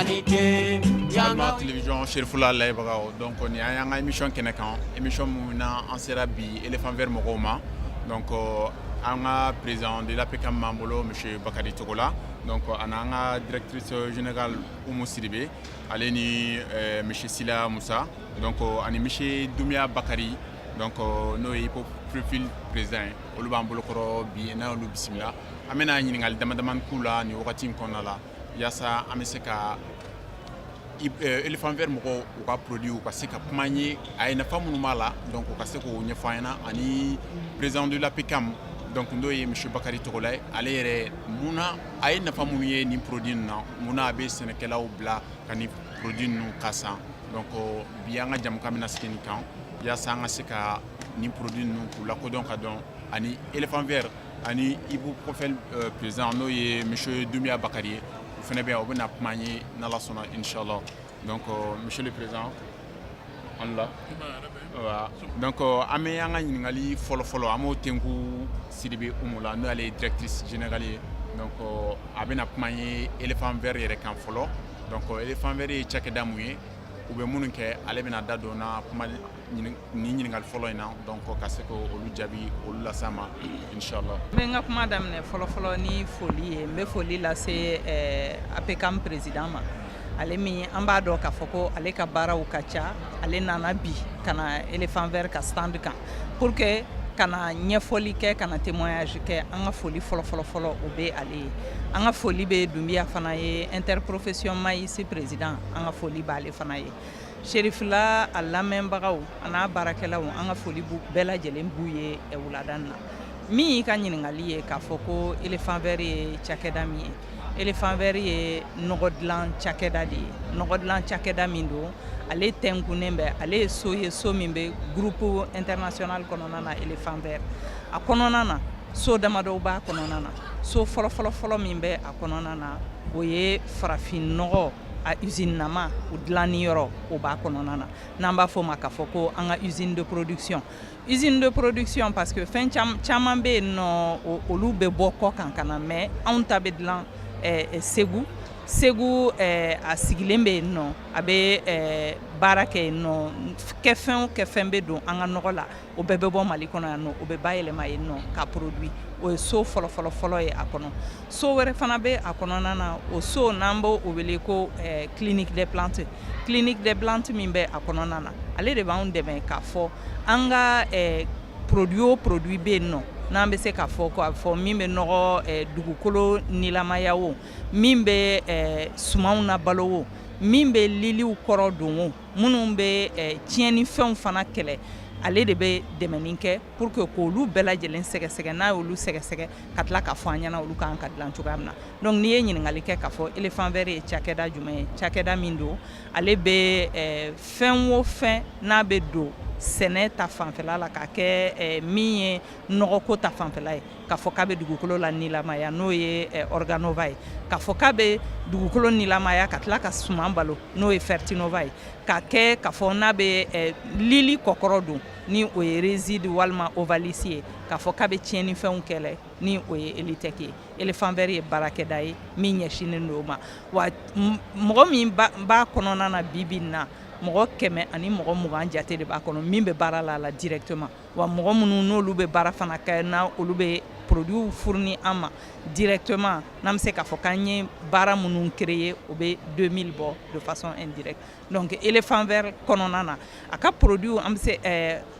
Alma télévision Cherifula Laibagao. Donc on y a une émission qui est émission Mouna en Serabi, éléphant vert Moroma. Donc on a président de l'APK Mambolo, M. Bakari Togola. Donc on a directrice générale Oumou Sidibé, Aleni M. Sila Moussa. Donc on a M. Doumia Bakari. Donc nous avons profil président. On a Bolokoro bi na lu bismillah. Amena ñingal dama kula ni wakati nkonala. Yasa ameseka éléphant vert moko ou ka produit ou ka se ka kumanye ay na famu mala donc o ka se ko nyefana ani président de la PCAM donc ndoye monsieur Bakari Togola ale yere muna ay na famu ye ni produit na muna be senekela ou bla kani produit nu kasa donc bianga jam kamina skini kan ya sanga se ka ni produit nu pour la kodon kadon ani éléphant vert ani ibu profil président ndoye monsieur Doumia Bakari vous venez bien au bon apmanier dans la zone inchallah donc monsieur le président on l'a donc amé anga ngali follow amo tengu Sidibé Oumoula nous aller directrice générale donc abena apmanier éléphant vert yere kan follow donc éléphant vert e chake damuye ou be mununke ale bena dado na kuma ni ngal follow ina donc kaseko olu jabi olu la sama inchallah benga kuma damne follow ni folie me folie la c'est APCAM président ma ale mi amba do ka foko ale ka bara u kacha ale nana bi kana éléphant vert ka stand kan pour que kana ɲɛfɔli kɛ kana témoignage kɛ an ka foli fɔlɔ o be ale an ka foli be Doumbia fana ye interprofession maïs président an ka foli b'ale fana ye Cherifula a lamɛnbagaw ana baarakɛlaw an ka foli bɛɛ lajɛlen b'u ye wuladan na min y'i ka ɲiningali ye k'a fɔ ko éléphant vert ye cakɛda min ye éléphant vert ye nɔgɔ dilan cakɛda de ye nɔgɔ dilan cakɛda min don ale tɛnkunnen bɛ ale ye so min bɛ groupe international kɔnɔna na éléphant vert a kɔnɔna na so damadɔw b'a kɔnɔna na so fɔlɔ min bɛ a kɔnɔna na o ye farafin nɔgɔ a usine nama o dilanni yɔrɔ o b'a kɔnɔna na n'an b'a fɔ ma k'a fɔ ko an ka usine de production parce que fɛn caman bɛ yen nɔ olu bɛ bɔ kɔ kan ka na mais anw ta bɛ dilan Segu a sigilen bɛ yen nɔ a bɛ baara kɛ yen nɔ kɛ fɛn bɛ don an ka nɔgɔ la o bɛɛ bɛ bɔ Mali kɔnɔ yan nɔ o bɛ bayɛlɛma yen nɔ ka produit o ye so fɔlɔ ye a kɔnɔ so wɛrɛ fana bɛ a kɔnɔna na o so n'an b'o wele ko clinique des plantes min bɛ a kɔnɔna na ale de b'anw dɛmɛ k'a fɔ an ka produit bɛ yen nɔ n'an bɛ se k'a fɔ min bɛ nɔgɔ dugukolo nilamaya o min bɛ sumanw na balo o min bɛ liliw kɔrɔ don o minnu bɛ tiɲɛnifɛnw fana kɛlɛ ale de bɛ dɛmɛni kɛ pour que k'olu bɛɛ lajɛlen sɛgɛsɛgɛ n'a y'olu sɛgɛsɛgɛ ka tila k'a fɔ an ɲɛna olu kan ka dilan cogoya min na donc n'i ye ɲininkali kɛ k'a fɔ éléphant vert ye cakɛda jumɛn ye cakɛda min don ale bɛ fɛn o fɛn n'a bɛ don sɛnɛ ta fanfɛla la ka kɛ min ye nɔgɔko ta fanfɛla ye k'a fɔ k'a bɛ dugukolo la nilamaya n'o ye organova ye k'a fɔ k'a bɛ dugukolo nilamaya ka tila ka suman balo n'o ye fertinova ye k'a fɔ n'a bɛ lili kɔkɔrɔ don ni o ye réside walima ovalis ye k'a fɔ k'a bɛ tiɲɛnifɛnw kɛlɛ ni o ye elitec ye éléphant vert ye baarakɛda ye min ɲɛsinnen don o ma wa mɔgɔ min b'a kɔnɔna na bi na mɔgɔ 100 ani mɔgɔ 20 jate de b'a kɔnɔ min bɛ baara la directement wa mɔgɔ minnu n'olu bɛ baara fana kɛ na olu bɛ produit fourni an ma directement n'an bɛ se k'a fɔ k'an ye baara minnu créer o bɛ 2000 bɔ de façon indirecte donc éléphant vert kɔnɔna na a ka produit an bɛ se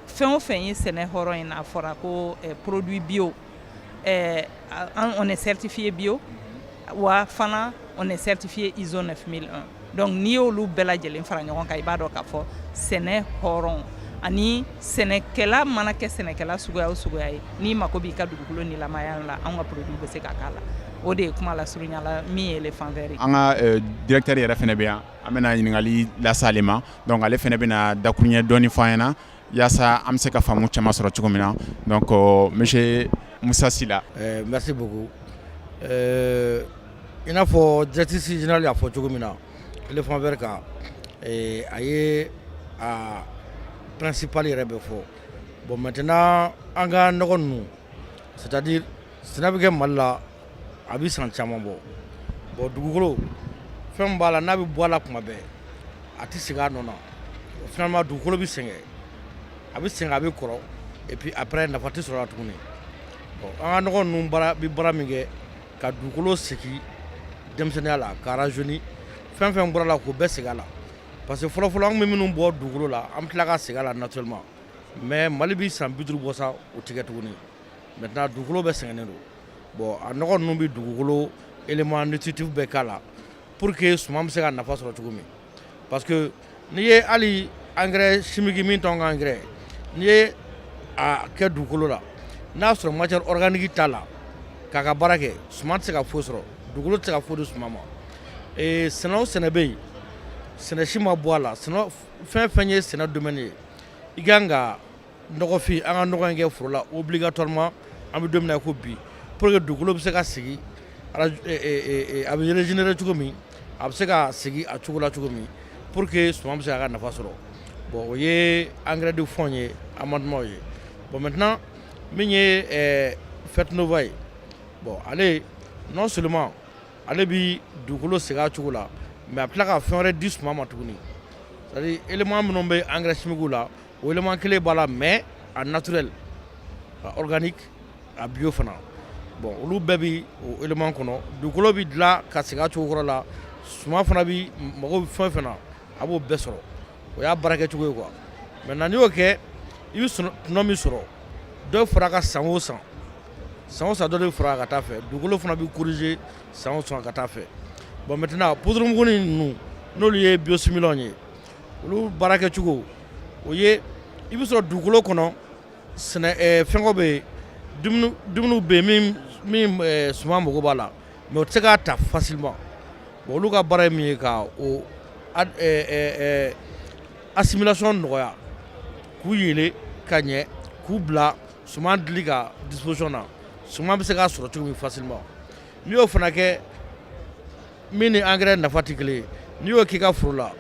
fɛn o fɛn ye sɛnɛ hɔrɔn in na a fɔra ko produit bio on est certifié bio wa fana on est certifié ISO 9001 donc n'i y'olu bɛɛ lajɛlen fara ɲɔgɔn kan i b'a dɔn k'a fɔ sɛnɛ hɔrɔn ani sɛnɛkɛla mana kɛ sɛnɛkɛla suguya o suguya ye n'i mako b'i ka dugukolo nilamaya la an ka produit bɛ se ka k'a la o de ye kuma lasurunya la min ye éléphant vert ye. An ka directeur yɛrɛ fɛnɛ bɛ yan an bɛna ɲininkali lase ale ma donc ale fɛnɛ bɛna dakuruɲɛ dɔɔni fɔ an ɲɛna yaasa an bɛ se ka faamu caman sɔrɔ cogo min na donc monsieur Moussa Sila. Merci beaucoup i n'a fɔ directrice générale y'a fɔ cogo min na éléphant vert kan a ye a principal yɛrɛ bɛ fɔ bon maintenant an ka nɔgɔ ninnu c'est à dire sɛnɛ bɛ kɛ Mali la a bɛ san caman bɔ bon dugukolo fɛn b'a la n'a bɛ bɔ a la kuma bɛɛ a tɛ segin a nɔ na finalement dugukolo bɛ sɛgɛn a bɛ sɛgɛn a bɛ kɔrɔ et puis après nafa tɛ sɔrɔ a la tuguni an ka nɔgɔ ninnu bɛ baara min kɛ ka dugukolo segin denmisɛnninya la ka rajeuni fɛn fɛn bɔra la k'o bɛɛ segin a la parce que fɔlɔfɔlɔ an bɛ minnu bɔ dugukolo la an bɛ tila ka segin a la naturellement mais Mali bɛ san 50 bɔ sa o tɛ kɛ tuguni maintenant dugukolo bɛɛ sɛgɛnnen don bon a nɔgɔ ninnu bɛ dugukolo élément nutritif bɛɛ k'a la pour que suman bɛ se ka nafa sɔrɔ cogo min parce que n'i ye hali engrais chimique min t'anw ka engrais n'i ye a kɛ dugukolo la n'a sɔrɔ matière organique t'a la k'a ka baara kɛ suman tɛ se ka foyi sɔrɔ dugukolo tɛ se ka foyi di suman ma sɛnɛ o sɛnɛ bɛ yen sɛnɛ si ma bɔ a la fɛn fɛn ye sɛnɛ domaine ye i kan ka nɔgɔfin an ka nɔgɔ in kɛ foro la obligatoirement an bɛ don min na ko bi pour que dugukolo bɛ se ka segin a bɛ régénérer cogo min a bɛ se ka segin a cogo la cogo min pour que suman bɛ se k'a ka nafa sɔrɔ bon o ye engrais de fond ye amendement ye bon maintenant min ye fête nova ye bon ale non seulement ale bi dugukolo segin a cogo la mais a bɛ tila ka fɛn wɛrɛ di suman ma tuguni c'est à dire élément minnu bɛ engrais chimique la o élément kelen b'a la mais a naturel a organique a bio fana bon olu bɛɛ bi o élément kɔnɔ dugukolo bi dilan ka segin a cogo kɔrɔ la suman fana bi mago bɛ fɛn fɛn na a b'o bɛɛ sɔrɔ o y'a baara kɛcogo ye quoi maintenant n'i y'o kɛ i bɛ tɔnɔ min sɔrɔ dɔ fara a ka san o san dɔ de fara ka taa fɛ dugukolo fana bɛ corriger san o san ka taa fɛ bon maintenant poudre mugunin ninnu n'olu ye biostimulant ye olu baara kɛcogo o ye i bɛ sɔrɔ dugukolo kɔnɔ fɛnkɔ bɛ yen dumuniw bɛ yen min suman mago b'a la mais o tɛ se k'a ta facilement bon olu ka baara ye min ye ka o assimilation nɔgɔya k'u yele ka ɲɛ k'u bila suman dili ka disposition na suman bɛ se k'a sɔrɔ cogo min facilement n'i y'o fana kɛ min ni engrais nafa tɛ kelen ye n'i y'o k'i ka foro la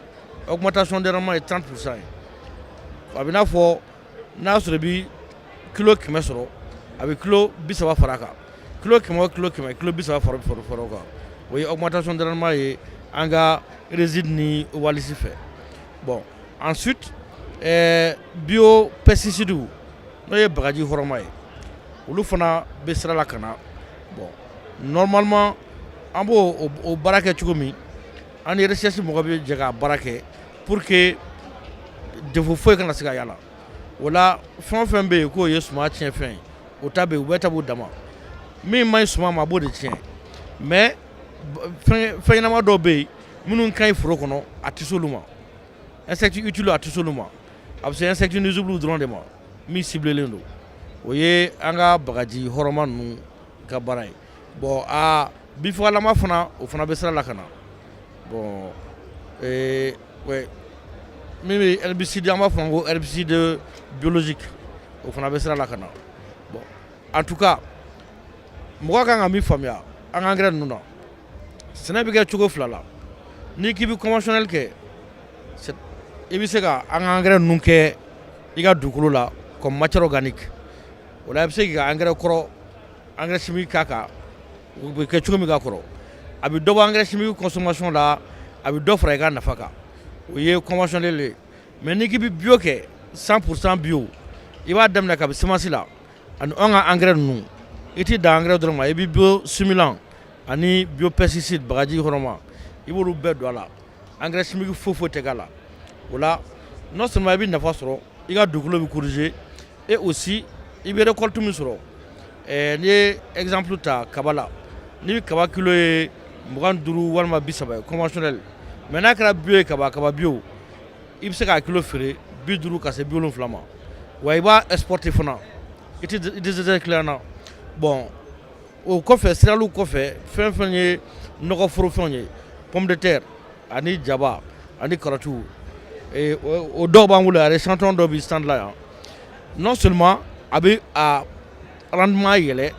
augmentation de rendement ye 30% ye a bɛ n'a fɔ n'a sɔrɔ i bɛ kilo 100 sɔrɔ a bɛ kilo 30 fara a kan kilo 100 o kilo 100 kilo 30 fara o kan o ye augmentation de rendement ye an ka réside ni walisi fɛ bon ensuite biopesticide n'o ye bagaji hɔrɔnma ye olu fana bɛ sira la ka na bon normalement an b'o o baara kɛ cogo min an ni recherche mɔgɔ bɛ jɛ ka baara kɛ pour que défaut foyi kana se ka y'a la o la fɛn o fɛn bɛ yen k'o ye suman tiɲɛ fɛn ye o ta bɛ yen u bɛɛ ta b'u dama min man ɲi suman ma a b'o de tiɲɛ mais fɛn ɲɛnama dɔw bɛ yen minnu ka ɲi foro kɔnɔ a tɛ s'olu ma insecte utile a tɛ s'olu ma a bɛ se insecte nuisible dɔrɔn de ma min ciblelen don o ye an ka bagaji hɔrɔnma ninnu ka baara ye bon a binfagalanma fana o fana bɛ sira la ka na bon min bɛ herbicide an b'a fɔ ko herbicide biologique o fana bɛ sira la ka na bon en tout cas mɔgɔ kan ka min faamuya an ka engrais ninnu na sɛnɛ bɛ kɛ cogo fila la n'i k'i bɛ conventionnel kɛ i bɛ se ka an ka engrais ninnu kɛ i ka dugukolo la comme matière organique o la i bɛ se k'i ka engrais kɔrɔ engrais chimique k'a kan o bɛ kɛ cogo min k'a kɔrɔ a bɛ dɔ bɔ engrais chimique consommation la a bɛ dɔ fara i ka nafa kan o ye conventionnel ye mais n'i k'i bɛ bio kɛ 100% bio i b'a daminɛ kabi semence la ani an ka engrais ninnu i tɛ dan engrais dɔrɔn ma i bɛ biostimulant ani biopesticide bagaji hɔrɔnma i b'olu bɛɛ don a la engrais chimique foyi tɛ k'a la o la non seulement i bɛ nafa sɔrɔ i ka dugukolo bɛ corriger et aussi i bɛ récolte min sɔrɔ n'i ye exemple ta kaba la n'i bɛ kaba kilo ye 25 walima 30 ye conventionnel mais n'a kɛra bio ye kaba bio i bɛ se k'a kilo feere 50 ka se 70 ma wa i b'a exporter fana i tɛ dɛsɛ tila na bon o kɔfɛ siraliw kɔfɛ fɛn fɛn ye nɔgɔforofɛnw ye pomme de terre ani jaba ani karɔtiw o dɔw b'an bolo yan échantillon dɔw bɛ stand la yan non seulement a bɛ a rendement yɛlɛ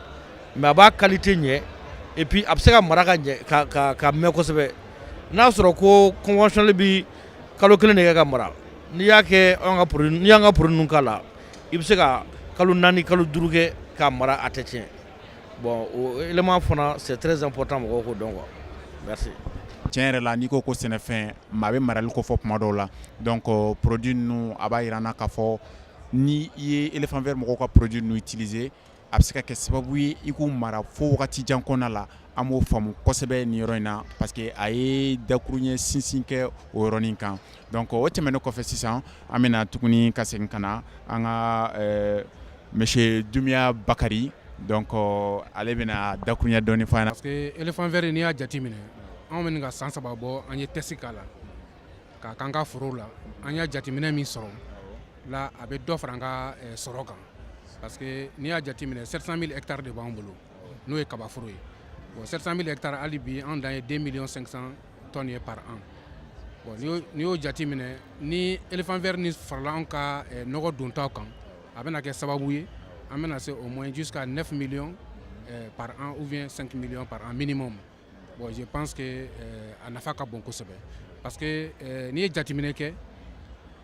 mais a b'a qualité ɲɛ et puis a bɛ se ka mara ka ɲɛ ka mɛn kosɛbɛ n'a sɔrɔ ko conventionnel bɛ kalo 1 de kɛ ka mara n'i y'an ka produit ninnu k'a la i bɛ se ka kalo 4 kalo 5 kɛ k'a mara a tɛ tiɲɛ bon o élément fana c'est très important mɔgɔw k'o dɔn quoi merci. tiɲɛ yɛrɛ la n'i ko ko sɛnɛfɛn maa bɛ marali ko fɔ tuma dɔw la donc produit ninnu a b'a yira an na k'a fɔ ni i ye éléphant vert mɔgɔw ka produit ninnu utiliser a bɛ se ka kɛ sababu ye i k'u mara fo wagati jan kɔnɔna la an b'o faamu kosɛbɛ nin yɔrɔ in na parce que a ye dakuruɲɛ sinsin kɛ o yɔrɔnin kan donc o tɛmɛnen kɔfɛ sisan an bɛna tuguni ka segin ka na an ka monsieur Dumiya Bakari donc ale bɛna dakuruɲɛ dɔɔni fɔ an na. parce que éléphant vert n'i y'a jateminɛ anw bɛ nin ka san 3 bɔ an ye test k'a la k'a k'an ka forow la an y'a jateminɛ min sɔrɔ la a bɛ dɔ fara an ka sɔrɔ kan parce que n'i y'a jateminɛ 700 000 hectares de b'an bolo n'o ye kabaforo ye bon 700 000 hectares hali bi an dan ye 2 500 000 tonnes ye par an bon n'i y'o jateminɛ ni éléphant vert ni farala anw ka nɔgɔ dontaw kan a bɛna kɛ sababu ye an bɛna se au moins jusqu'à 9 millions par an ou bien 5 millions par an minimum. Bon, je pense que a nafa ka bon kosɛbɛ parce que n'i ye jateminɛ kɛ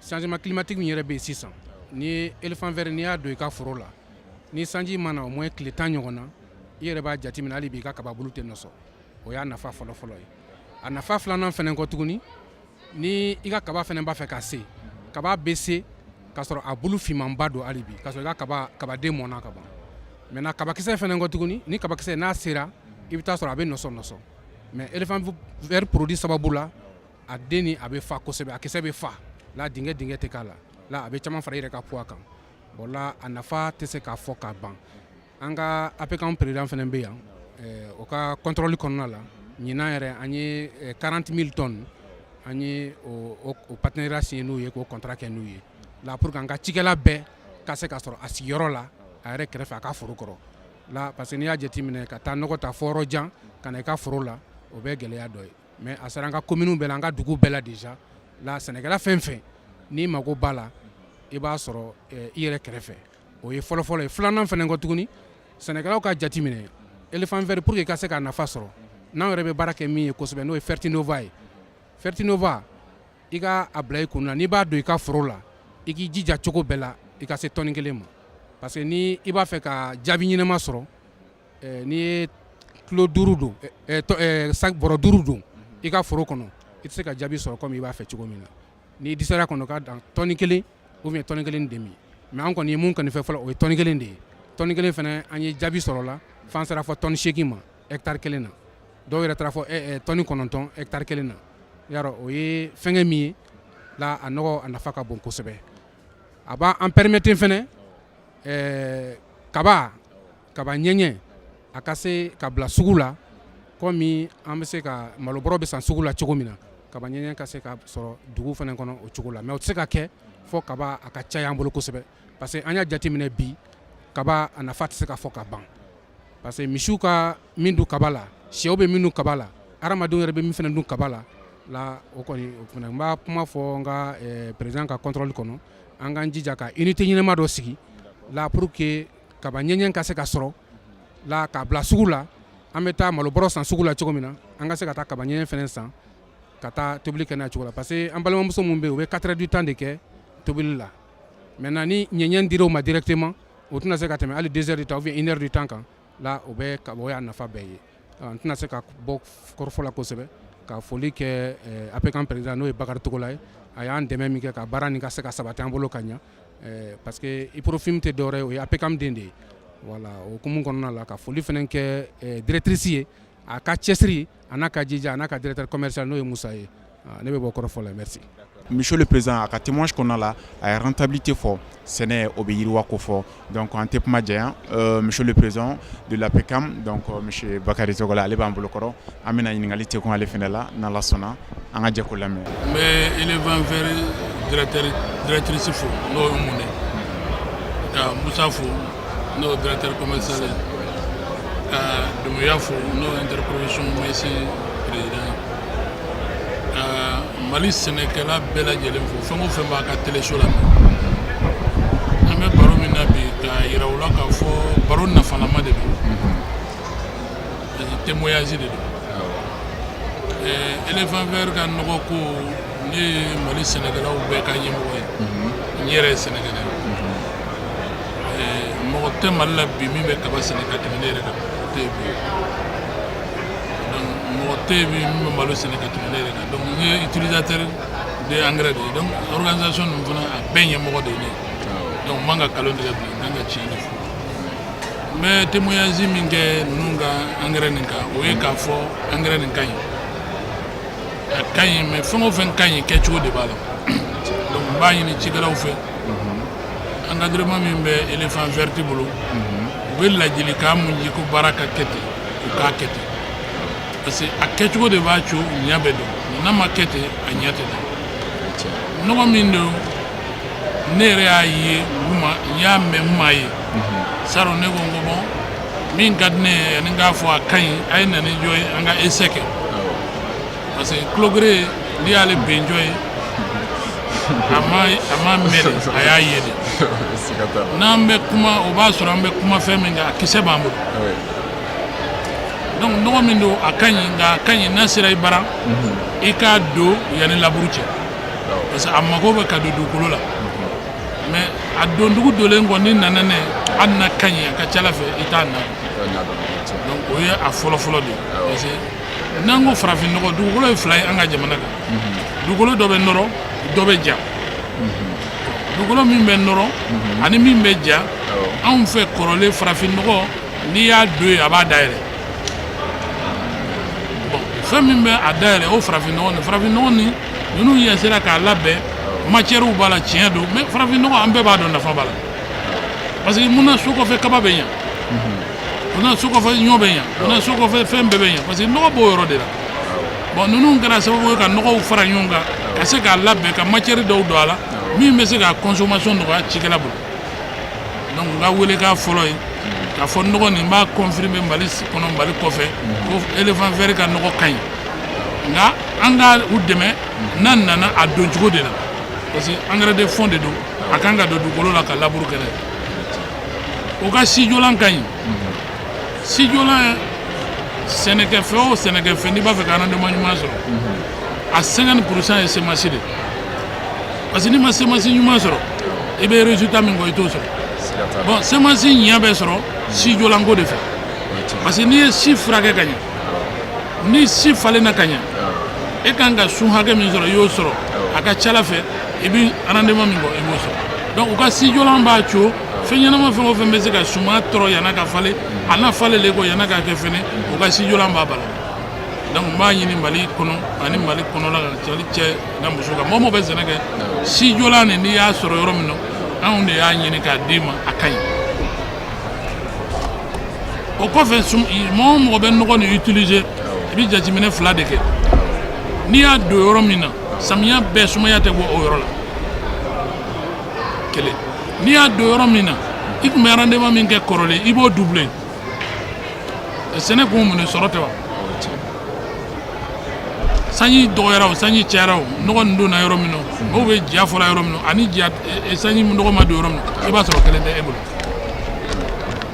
changement climatique min yɛrɛ bɛ yen sisan ni éléphant vert n'i y'a don i ka foro la ni sanji mana au moins tile 10 ɲɔgɔn na i yɛrɛ b'a jateminɛ hali bi i ka kababulu tɛ nɔsɔ o y'a nafa fɔlɔ-fɔlɔ ye a nafa filanan fɛnɛ kɔ tuguni ni i ka kaba fɛnɛ b'a fɛ ka se kaba bɛ se k'a sɔrɔ a bulu fimanba don hali bi k'a sɔrɔ i ka kabaden mɔnna ka ban maintenant kabakisɛ fɛnɛ kɔ tuguni ni kabakisɛ n'a sera i bɛ taa sɔrɔ a bɛ nɔsɔ mais éléphant vert produit sababu la a den ni a bɛ fa kosɛbɛ a kisɛ bɛ fa la dingɛ tɛ k'a la la a bɛ caman fara i yɛrɛ ka poids kan bon la a nafa tɛ se k'a fɔ k'a ban an ka APCAM président fɛnɛ bɛ yan o ka contrôle kɔnɔna la ɲinan yɛrɛ an ye 40 000 tonnes an ye o partenariat signé n'u ye k'o contrat kɛ n'u ye la pour que an ka cikɛla bɛɛ ka se ka sɔrɔ a sigiyɔrɔ la a yɛrɛ kɛrɛfɛ a ka foro kɔrɔ la parce que n'i y'a jateminɛ ka taa nɔgɔ ta fɔ yɔrɔ jan ka na i ka foro la o bɛ gɛlɛya dɔ ye mais a sera an ka commune bɛɛ la an ka dugu bɛɛ la déjà la sɛnɛkɛla fɛn fɛn n'i mago b'a la i b'a sɔrɔ i yɛrɛ kɛrɛfɛ o ye fɔlɔ-fɔlɔ ye filanan fɛnɛ kɔ tuguni sɛnɛkɛlaw ka jateminɛ éléphant vert pour que i ka se ka nafa sɔrɔ n'anw yɛrɛ bɛ baara kɛ min ye kosɛbɛ n'o ye Fertinova ye Fertinova i ka a bila i kun na n'i b'a don i ka foro la i k'i jija cogo bɛɛ la i ka se tɔni 1 ma parce que ni i b'a fɛ ka jaabi ɲɛnama sɔrɔ n'i ye kilo 5 don bɔrɔ 5 don i ka foro kɔnɔ i tɛ se ka jaabi sɔrɔ comme i b'a fɛ cogo min na n'i disera kɔnɔ ka dan tɔni 1 ou bien tɔni 1 demi mais an kɔni ye mun kɔni fɛ fɔlɔ o ye tɔni 1 de ye tɔni 1 fɛnɛ an ye jaabi sɔrɔ la f'an sera fɔ tɔni 8 ma hectare 1 na dɔw yɛrɛ taara fɔ tɔni 9 hectare 1 na yarɔ o ye fɛngɛ min ye la a nɔgɔ a nafa ka bon kosɛbɛ a b'an permettre fɛnɛ kaba ɲɛɲɛ a ka se ka bila sugu la komi an bɛ se ka malobɔrɔ bɛ san sugu la cogo min na kaba ɲɛɲɛ ka se ka sɔrɔ dugu fɛnɛ kɔnɔ o cogo la mais o tɛ se ka kɛ fɔ kaba a ka caya an bolo kosɛbɛ parce que an y'a jateminɛ bi kaba a nafa tɛ se ka fɔ ka ban parce que misiw ka min dun kaba la sɛw bɛ min dun kaba la hadamadenw yɛrɛ bɛ min fɛnɛ dun kaba la la o kɔni o fɛnɛ n b'a kuma fɔ n ka président ka contrôle kɔnɔ an k'an jija ka unité ɲɛnama dɔ sigi la pour que kaba ɲɛɲɛ ka se ka sɔrɔ la k'a bila sugu la an bɛ taa malobɔrɔ san sugu la cogo min na an ka se ka taa kaba ɲɛɲɛ fɛnɛ san ka taa tobili kɛ n'a cogo la parce que an balimamuso min bɛ yen u bɛ 4 heures du temps de kɛ tobili la maintenant ni ɲɛɲɛ dir'o ma directement o tɛna se ka tɛmɛ hali 2 heures du temps ou bien 1 heure du temps kan la o bɛ o y'a nafa bɛɛ ye n tɛna se ka bɔ kɔrɔfɔ la kosɛbɛ ka foli kɛ APCAM président n'o ye Bakari Togola ye a y'an dɛmɛ min kɛ ka baara nin ka se ka sabati an bolo ka ɲa parce que IPROFIM tɛ dɔwɛrɛ ye o ye APCAM den de ye voilà o hukumu kɔnɔna la ka foli fɛnɛ kɛ directrice ye a ka cɛsiri a n'a ka jija a n'a ka directeur commercial n'o ye Musa ye ne bɛ bɔ kɔrɔfɔ la merci. Monsieur le Président a ka témoignage kɔnɔna la a ye rentabilité fɔ sɛnɛ o bɛ yiriwa ko fɔ donc an tɛ kuma janya Monsieur le Président de l'APCAM donc Monsieur Bakari Togola ale b'an bolo kɔrɔ an bɛna ɲininkali tɛ kun ale fɛnɛ la n'Ala sɔnna an ka jɛ ko lamɛn. n bɛ éléphant vert directrice fo n'o ye mun ye ka Musa fo n'o ye directeur commercial ye ka Dumuya fo n'o ye interprofession mesi président ka Mali sɛnɛkɛla bɛɛ lajɛlen fo fɛn o fɛn b'a ka téléso lamɛn an bɛ baro min na bi k'a yira u la k'a fɔ baro nafalama de don témoignage de don éléphant vert ka nɔgɔ ko ne ye Mali sɛnɛkɛlaw bɛɛ ka ɲɛmɔgɔ ye n yɛrɛ ye sɛnɛkɛla ye mɔgɔ tɛ Mali la bi min bɛ kaba sɛnɛ ka tɛmɛ ne yɛrɛ kan o tɛ yen bi donc mɔgɔ tɛ yen min bɛ malo sɛnɛ ka tɛmɛ ne yɛrɛ kan donc n ye utilisateur de engrais de ye donc organisation ninnu fana a bɛɛ ɲɛmɔgɔ de ye ne donc n man ka nkalon tigɛ bilen n kan ka tiɲɛ de fɔ n bɛ témoignage min kɛ ninnu ka engrais nin kan o ye k'a fɔ engrais nin ka ɲi a ka ɲi mais fɛn o fɛn ka ɲi kɛcogo de b'a la donc n b'a ɲini cikɛlaw fɛ encadrement min bɛ éléphant vert bolo u bɛ ladilikan mun di ko baara ka kɛ ten u k'a kɛ ten parce que a kɛcogo de b'a to ɲɛ bɛ dɔn mais n'a ma kɛ ten a ɲɛ tɛ dɔn nɔgɔ min don ne yɛrɛ y'a ye n y'a mɛn n m'a ye saro ne ko n ko bon min ka di ne ye ani k'a fɔ a ka ɲi a ye na ni jɔ ye an ka essai kɛ parce que kulogere n'i y'ale ben jɔ ye a ma mɛn de a y'a ye de n'an bɛ kuma o b'a sɔrɔ an bɛ kuma fɛn min kan a kisɛ b'an bolo donc nɔgɔ min don a ka ɲi nka a ka ɲi n'a sera i bara i k'a don yanni laburu cɛ parce que a mago bɛ ka don dugukolo la mais a don dugu donnen kɔ ni nana n'a ye hali n'a ka ɲi a ka ca ala fɛ i t'a na donc o ye a fɔlɔ-fɔlɔ de ye parce que n'an ko farafin nɔgɔ dugukolo ye fila ye an ka jamana kan dugukolo dɔ bɛ nɔrɔ dɔ bɛ ja dugukolo min bɛ nɔrɔ ani min bɛ ja anw fɛ kɔrɔlen farafin nɔgɔ n'i y'a don yen a b'a dayɛlɛ bon fɛn min bɛ a dayɛlɛ o farafin nɔgɔ nin ninnu yɛsɛra k'a labɛn matières b'a la tiɲɛ don mais farafin nɔgɔ an bɛɛ b'a dɔn nafa b'a la parce que mun na so kɔfɛ kaba bɛ ɲa mun na so kɔfɛ ɲɔ bɛ ɲa mun na so kɔfɛ fɛn bɛɛ bɛ ɲa parce que nɔgɔ b'o yɔrɔ de la bon ninnu kɛra sababu ye ka nɔgɔw fara ɲɔgɔn kan ka se k'a labɛn ka matière dɔw don a la min bɛ se ka consommation nɔgɔya cikɛla bolo donc n ka welekan fɔlɔ ye k'a fɔ nɔgɔ nin b'a confirmer mali kɔnɔ mali kɔfɛ ko éléphant vert ka nɔgɔ ka ɲi nka an ka u dɛmɛ n'an nana a don cogo de la parce que engrais de fond de don a kan ka don dugukolo la ka laburu kɛ n'a ye o ka sijolan ka ɲi sijolan sɛnɛkɛfɛn o sɛnɛkɛfɛn n'i b'a fɛ ka rendement ɲuman sɔrɔ a 50% ye semence de parce que n'i ma semence ɲuman sɔrɔ i bɛ résultat min kɔ i t'o sɔrɔ bon semence ɲɛ bɛ sɔrɔ sijolanko de fɛ parce que n'i ye si furakɛ ka ɲɛ ni si falenna ka ɲɛ e kan ka sun hakɛ min sɔrɔ i y'o sɔrɔ a ka ca ala fɛ i bɛ rendement min kɔ i b'o sɔrɔ donc u ka sijolan b'a co fɛn ɲɛnama fɛn o fɛn bɛ se ka suma tɔrɔ yan'a ka falen a n'a falenlen kɔ yan'a ka kɛ fɛnɛ u ka sijolan b'a bala donc n b'a ɲini mali kɔnɔ ani mali kɔnɔla ka cɛ n'a muso kan mɔgɔ o mɔgɔ bɛ sɛnɛ kɛ sijolan nin n'i y'a sɔrɔ yɔrɔ min na anw de y'a ɲini k'a d'i ma a ka ɲi o kɔfɛ mɔgɔ o mɔgɔ bɛ nɔgɔ nin utiliser i bɛ jateminɛ fila de kɛ n'i y'a don yɔrɔ min na samiya bɛɛ sumaya tɛ bɔ o yɔrɔ la kelen n'i y'a don yɔrɔ min na i tun bɛ rendement min kɛ kɔrɔlen i b'o doubler sɛnɛ kun mun sɔrɔ tɛ wa sanji dɔgɔyara o sanji cayara o nɔgɔ nin donna yɔrɔ min na mɔgɔw bɛ ja fɔra yɔrɔ min na ani sanji nɔgɔ ma don yɔrɔ min na i b'a sɔrɔ kelen tɛ e bolo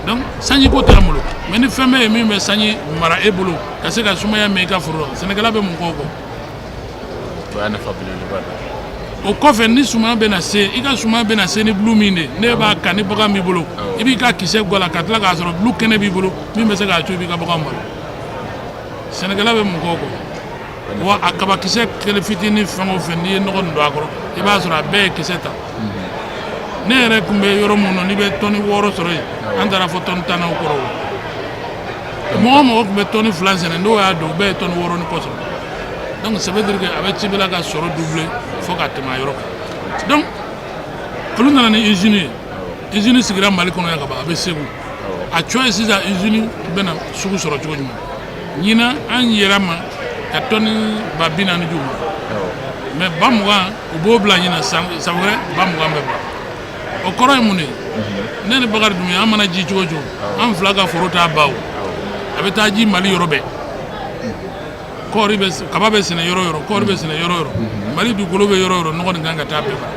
donc sanji ko t'an bolo mais ni fɛn bɛ yen min bɛ sanji mara e bolo ka se ka sumaya mɛn i ka foro la sɛnɛkɛla bɛ mun kɔ o kɔ o kɔfɛ ni suma bɛna se i ka suma bɛna se ni bulu min de ne b'a kan ni bagan b'i bolo i b'i ka kisɛ gɔ la ka tila k'a sɔrɔ bulu kɛnɛ b'i bolo min bɛ se k'a to i b'i ka bagan balo sɛnɛkɛla bɛ mun kɔ o kɔ wa a kabakisɛ kɛlɛ fitinin fɛn o fɛn n'i ye nɔgɔ nin don a kɔrɔ i b'a sɔrɔ a bɛɛ ye kisɛ ta ne yɛrɛ tun bɛ yɔrɔ min na n'i bɛ tɔni 6 sɔrɔ yen an taara fɔ tɔni 10 kɔrɔ o mɔgɔ o mɔgɔ tun bɛ tɔni 2 sɛnɛ n'o y'a don o bɛɛ ye tɔni 6 ni kɔ sɔrɔ donc ça veut dire que a bɛ cibila ka sɔrɔ doubler fo ka tɛmɛ a yɔrɔ kan donc olu nana ni usine ye usine sigira mali kɔnɔ yan ka ban a bɛ segu a cɔ ye sisan usine bɛna sugu sɔrɔ cogo jumɛn ɲinan an yɛrɛ ma ka tɔni 40,000 di u ma mais 20,000 u b'o bila ɲinan san wɛrɛ 20,000 bɛ ban o kɔrɔ ye mun de ye ne ni Bakari Dunbuya an mana ji cogo o cogo an fila ka foro t'a ba o a bɛ taa ji mali yɔrɔ bɛɛ kɔɔri bɛ kaba bɛ sɛnɛ yɔrɔ o yɔrɔ kɔɔri bɛ sɛnɛ yɔrɔ o yɔrɔ mali dugukolo bɛ yɔrɔ o yɔrɔ nɔgɔ nin kan ka taa bɛɛ ban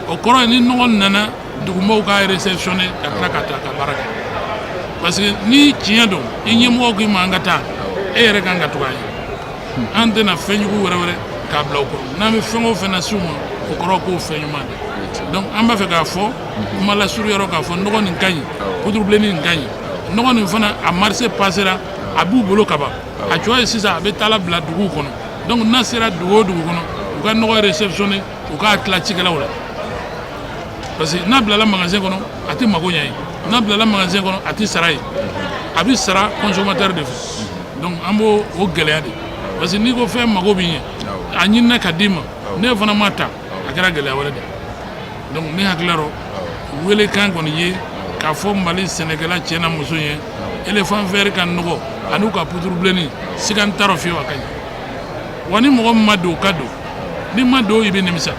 o kɔrɔ ye ni nɔgɔ nana dugumɔgɔw k'a réceptionné ka tila ka taa ka baara kɛ parce que ni tiɲɛ don i ɲɛmɔgɔ k'i ma an ka taa e yɛrɛ kan ka to k'a ye an tɛna fɛn jugu wɛrɛ k'a bila o kɔrɔ n'an bɛ fɛn o fɛn na s'u ma o kɔrɔ k'o fɛn ɲuman de donc an b'a fɛ k'a fɔ kuma lasuru yɔrɔ k'a fɔ nɔgɔ nin ka ɲi poudre bilenni nin ka ɲi nɔgɔ nin fana a marché passera a b'u bolo ka ban a cogoya ye sisan a bɛ taa bila duguw kɔnɔ donc n'a sera dugu o dugu kɔnɔ u ka nɔgɔ réceptionner u k'a tila cikɛlaw la parce que n'a bilala magasin kɔnɔ a tɛ mago ɲɛ ye n'a bilala magasin kɔnɔ a tɛ sara ye a bɛ sara consommateur de fɛ donc an b'o gɛlɛya de parce que n'i ko fɛn mago bɛ ɲɛ a ɲinina ka d'i ma ne fana ma ta a kɛra gɛlɛya wɛrɛ de donc ne hakili la welekan kɔni ye k'a fɔ Mali sɛnɛkɛla cɛ n'a muso ye éléphant vert ka nɔgɔ an'u ka poudre bilenni siga n t'a rɔ fiyewu a ka ɲi wa ni mɔgɔ min ma don ka don ni ma don i bɛ nimisa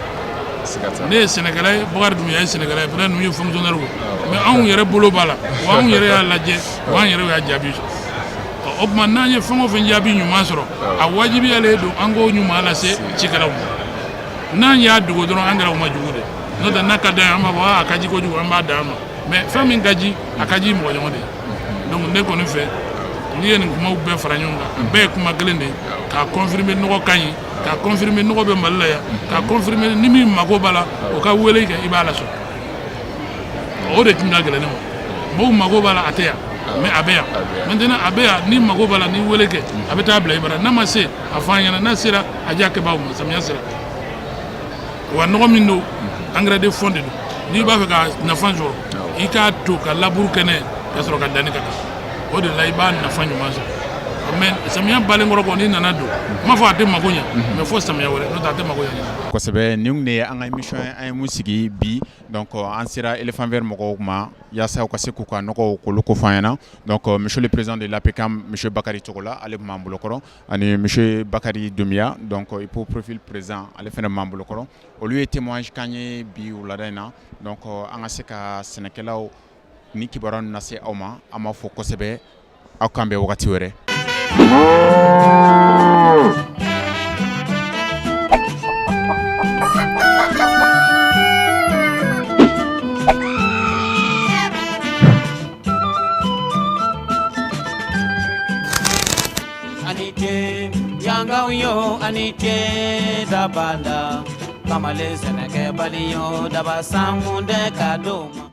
ne ye sɛnɛkɛla ye Bakari Dunbiya ye sɛnɛkɛla ye peut-être ninnu ye fonctionnaire ye mais anw yɛrɛ bolo b'a la wa anw yɛrɛ y'a lajɛ wa an yɛrɛ y'a jaabi sɔrɔ o tuma n'an ye fɛn o fɛn jaabi ɲuman sɔrɔ a wajibiyalen don an k'o ɲuman lase cikɛlaw ma n'an y'a dogo dɔrɔn an kɛra u ma jugu de n'o tɛ n'a ka d'an ye an b'a fɔ a ka di kojugu an b'a d'a ma mais fɛn min ka di a ka di mɔgɔ ɲɔgɔn de ye donc ne kɔni fɛ n'i ye nin kumaw bɛɛ fara ɲɔgɔn kan a bɛɛ ye kuma kelen de ye k'a confirmer nɔgɔ ka ɲi k'a confirmer nɔgɔ bɛ Mali la yan k'a confirmer ni min mago b'a la o ka wele kɛ i b'a lasɔrɔ o de tun ka gɛlɛn ne ma mɔgɔw mago b'a la a tɛ yan mais a bɛ yan maintenant a bɛ yan ni mago b'a la ni wele kɛ a bɛ taa bila i bara n'a ma se a fɔ an ɲɛna n'a sera a diya kɛbaaw ma samiya sera wa nɔgɔ min don engrais de fond de don n'i b'a fɛ ka nafa sɔrɔ i k'a to ka laburu kɛnɛ ka sɔrɔ ka danni ka kan o de la i b'a nafa ɲuman sɔrɔ mais samiya balen kɔrɔ kɔ n'i nana don n m'a fɔ a tɛ mago ɲɛ mais fo samiya wɛrɛ n'o tɛ a tɛ mago ɲɛ kosɛbɛ nin de ye an ka émission an ye mun sigi bi donc an sera éléphant vert mɔgɔw ma yaasa u ka se k'u ka nɔgɔw k'olu ko fɔ an ɲɛna donc monsieur le président de l'APCAM monsieur Bakari Togola ale bɛ m'an bolo kɔrɔ ani monsieur Bakari Dunbiya donc IPO profil président ale fana b'an bolo kɔrɔ olu ye témoignage k'an ye bi wulada in na donc an ka se ka sɛnɛkɛlaw ni kibaruya ninnu lase aw ma an b'a fɔ kosɛbɛ aw k'an bɛn wagati wɛrɛ. Anite yanga yo anite dabanda kamale seneke baliyo dabasangunde kadoma